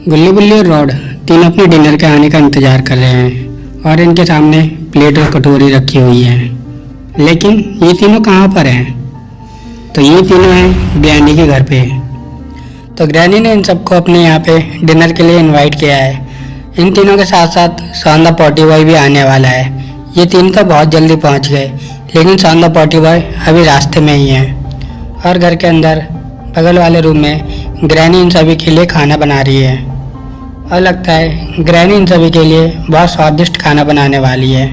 गुल्ली बुल्ली और रॉड तीनों अपने डिनर के आने का इंतजार कर रहे हैं और इनके सामने प्लेट और कटोरी रखी हुई है। लेकिन ये तीनों कहाँ पर हैं? तो ये तीनों हैं ग्रैनी के घर पे। तो ग्रैनी ने इन सबको अपने यहाँ पे डिनर के लिए इनवाइट किया है। इन तीनों के साथ साथ सौंदा पॉटी बॉय भी आने वाला है। ये तीन तो बहुत जल्दी पहुँच गए, लेकिन सौंदा पॉटी बॉय अभी रास्ते में ही है। और घर के अंदर बगल वाले रूम में ग्रैनी इन सभी के लिए खाना बना रही है और लगता है ग्रैनी इन सभी के लिए बहुत स्वादिष्ट खाना बनाने वाली है।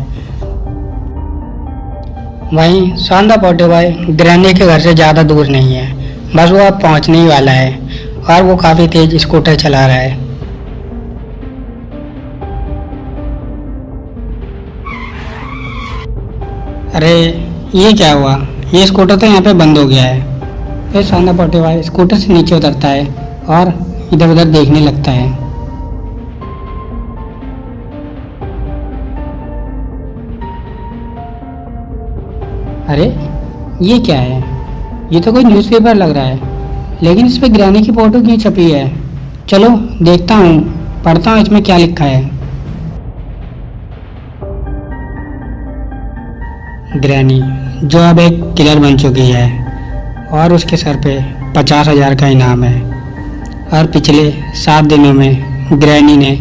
वहीं सौंदा पॉटी बॉय ग्रैनी के घर से ज़्यादा दूर नहीं है, बस वो अब पहुंचने ही वाला है और वो काफ़ी तेज स्कूटर चला रहा है। अरे ये क्या हुआ? ये स्कूटर तो यहाँ पे बंद हो गया है। फिर सौंदा पॉटी बॉय स्कूटर से नीचे उतरता है और इधर उधर देखने लगता है। अरे ये क्या है? ये तो कोई न्यूज़पेपर लग रहा है, लेकिन इस पे ग्रैनी की फोटो क्यों छपी है? चलो देखता हूँ, पढ़ता हूँ इसमें क्या लिखा है। ग्रैनी जो अब एक किलर बन चुकी है और उसके सर पे 50,000 का इनाम है। और पिछले 7 दिनों में ग्रैनी ने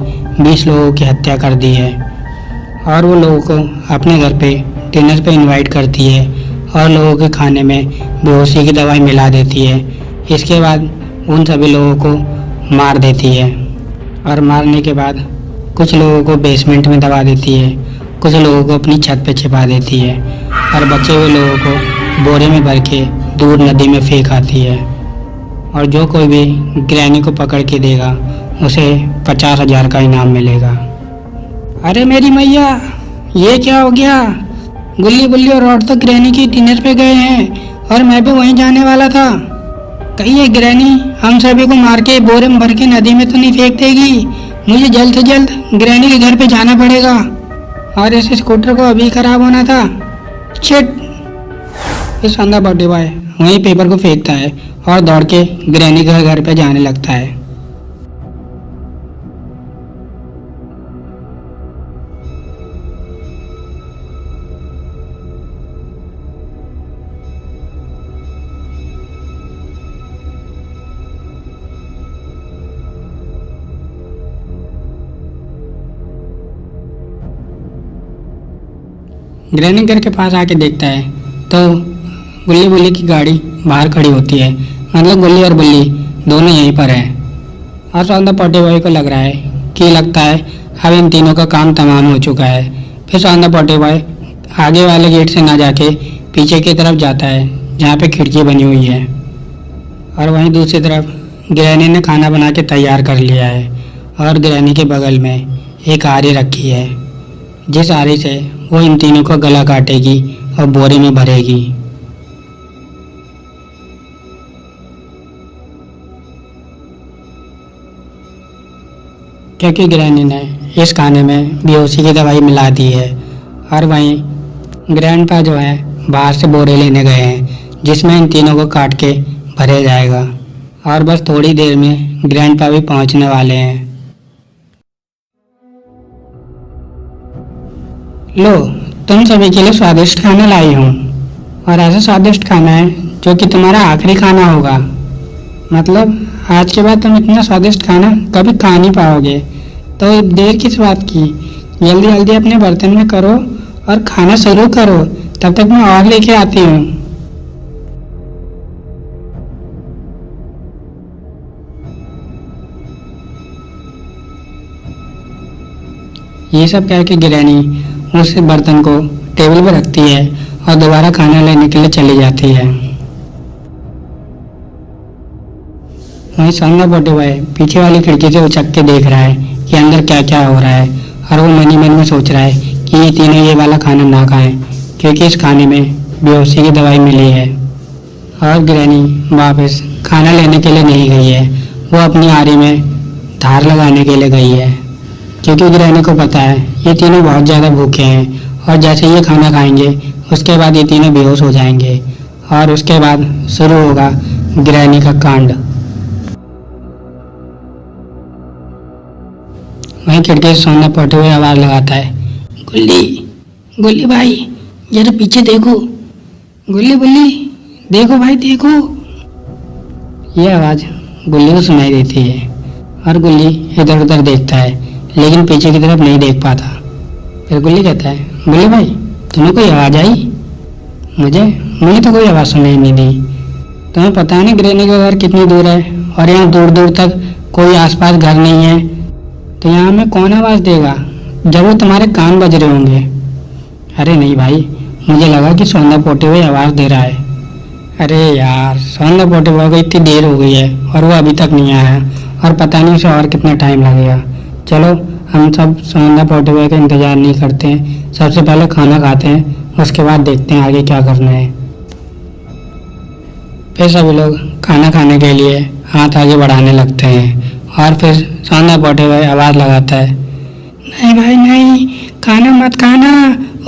20 लोगों की हत्या कर दी है और वो लोगों को अपने घर पे डिनर पे इनवाइट करती है और लोगों के खाने में बेहोशी की दवाई मिला देती है। इसके बाद उन सभी लोगों को मार देती है और मारने के बाद कुछ लोगों को बेसमेंट में दबा देती है, कुछ लोगों को अपनी छत पे छिपा देती है और बचे हुए लोगों को बोरे में भर के दूर नदी में फेंक आती है। और जो कोई भी ग्रैनी को पकड़ के देगा उसे 50,000 का इनाम मिलेगा। अरे मेरी मैया, ये क्या हो गया? गुल्ली बुल्ली और रॉड तो ग्रैनी की डिनर पे गए हैं और मैं भी वहीं जाने वाला था। कहीं ये ग्रैनी हम सभी को मार के बोरे में भर के नदी में तो नहीं फेंक देगी? मुझे जल्द से जल्द ग्रैनी के घर पे जाना पड़ेगा और इस स्कूटर को अभी खराब होना था। शिट! इस सौंदा पॉटी बॉय वहीं पेपर को फेंकता है और दौड़ के ग्रैनी के घर पे जाने लगता है। ग्रैनी घर के पास आके देखता है तो गुल्ली बुल्ली की गाड़ी बाहर खड़ी होती है। मतलब गुल्ली और बुल्ली दोनों यहीं पर हैं और सौंदा पॉटी बॉय को लग रहा है कि लगता है अब इन तीनों का काम तमाम हो चुका है। फिर सौंदा पॉटी बॉय आगे वाले गेट से ना जाके पीछे की तरफ जाता है जहाँ पे खिड़की बनी हुई है और वहीं दूसरी तरफ ग्रैनी ने खाना बना के तैयार कर लिया है और ग्रैनी के बगल में एक आरी रखी है जिस आरी से वो इन तीनों का गला काटेगी और बोरे में भरेगी। क्योंकि ग्रैनी ने इस खाने में बेहोशी की दवाई मिला दी है। और वहीं ग्रैंडपा जो है बाहर से बोरे लेने गए हैं जिसमें इन तीनों को काट के भरे जाएगा और बस थोड़ी देर में ग्रैंडपा भी पहुंचने वाले हैं। लो, तुम सभी के लिए स्वादिष्ट खाना लाई हूँ और ऐसा स्वादिष्ट खाना है जो कि तुम्हारा आखिरी खाना होगा। मतलब आज के बाद तुम इतना स्वादिष्ट खाना कभी खा नहीं पाओगे। तो देर किस बात की? जल्दी जल्दी अपने बर्तन में करो और खाना शुरू करो, तब तक मैं और लेके आती हूँ। ये सब कह के ग्रैनी उस बर्तन को टेबल पर रखती है और दोबारा खाना लेने के लिए चली जाती है। वहीं सौंदा पॉटी बॉय पीछे वाली खिड़की से उचक के देख रहा है कि अंदर क्या क्या हो रहा है और वो मन ही मन में सोच रहा है कि ये तीनों ये वाला खाना ना खाएं क्योंकि इस खाने में बेहोशी की दवाई मिली है। और ग्रैनी वापस खाना लेने के लिए नहीं गई है, वो अपनी आरी में धार लगाने के लिए गई है क्योंकि ग्रैनी को पता है ये तीनों बहुत ज़्यादा भूखे हैं और जैसे ये खाना खाएंगे उसके बाद ये तीनों बेहोश हो जाएंगे और उसके बाद शुरू होगा ग्रैनी का कांड। वहीं खिड़की से सौंदर्य पहुंचते हुए आवाज़ लगाता है, गुल्ली गुल्ली भाई जरा पीछे देखो, गुल्ली गुल्ली देखो भाई देखो। ये आवाज़ गुल्ली को सुनाई देती है और गुल्ली इधर उधर देखता है लेकिन पीछे की तरफ नहीं देख पाता। फिर गुल्ली कहता है, गुल्ली भाई तुम्हें कोई आवाज़ आई? मुझे तो कोई आवाज़ सुनाई नहीं दी। तुम्हें पता है ना ग्रैनी का घर कितनी दूर है और यहाँ दूर दूर तक कोई आसपास घर नहीं है, तो यहाँ हमें कौन आवाज़ देगा जब वो तुम्हारे कान बज रहे होंगे। अरे नहीं भाई, मुझे लगा कि सौंदर्य पोते हुए आवाज़ दे रहा है। अरे यार, सौंदर्य पोते हुए को इतनी देर हो गई है और वो अभी तक नहीं आया है और पता नहीं उसे और कितना टाइम लगेगा। चलो हम सब सौंदर्य पोते हुए का इंतज़ार नहीं करते हैं, सबसे पहले खाना खाते हैं, उसके बाद देखते हैं आगे क्या करना है। फिर सभी लोग खाना खाने के लिए हाथ आगे बढ़ाने लगते हैं और फिर सौंदर्य पोते हुए आवाज़ लगाता है, नहीं भाई नहीं, खाना मत खाना,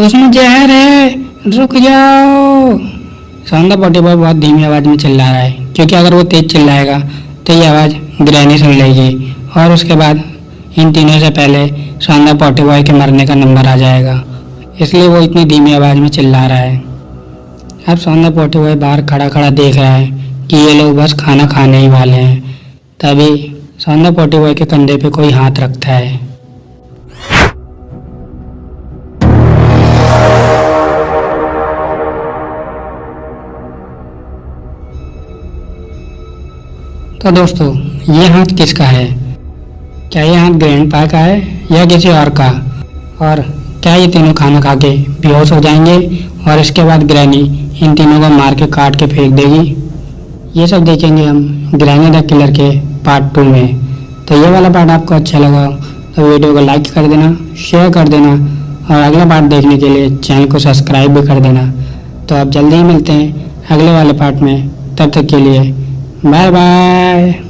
उसमें जहर है, रुक जाओ। सौंदर्य पोते हुए बहुत धीमी आवाज़ में चिल्ला रहा है क्योंकि अगर वो तेज़ चिल्लाएगा तो ये आवाज़ ग्रैनी सुन लेगी और उसके बाद इन तीनों से पहले सौंदर्य पोते हुए के मरने का नंबर आ जाएगा, इसलिए वो इतनी धीमी आवाज़ में चिल्ला रहा है। अब सौंदर्य पोते हुए बाहर खड़ा खड़ा देख रहा है कि ये लोग बस खाना खाने ही वाले हैं। तभी सौंदर्य पोते हुए के कंधे पे कोई हाथ रखता है। तो दोस्तों, ये हाथ किसका है? क्या ये हाथ ग्रैंडपा का है या किसी और का? और क्या ये तीनों खाना खा के बेहोश हो जाएंगे और इसके बाद ग्रैनी इन तीनों को मार के काट के फेंक देगी? ये सब देखेंगे हम ग्रैनी द किलर के पार्ट 2 में। तो ये वाला पार्ट आपको अच्छा लगा तो वीडियो को लाइक कर देना, शेयर कर देना और अगला पार्ट देखने के लिए चैनल को सब्सक्राइब भी कर देना। तो आप जल्दी ही मिलते हैं अगले वाले पार्ट में, तब तक के लिए बाय बाय।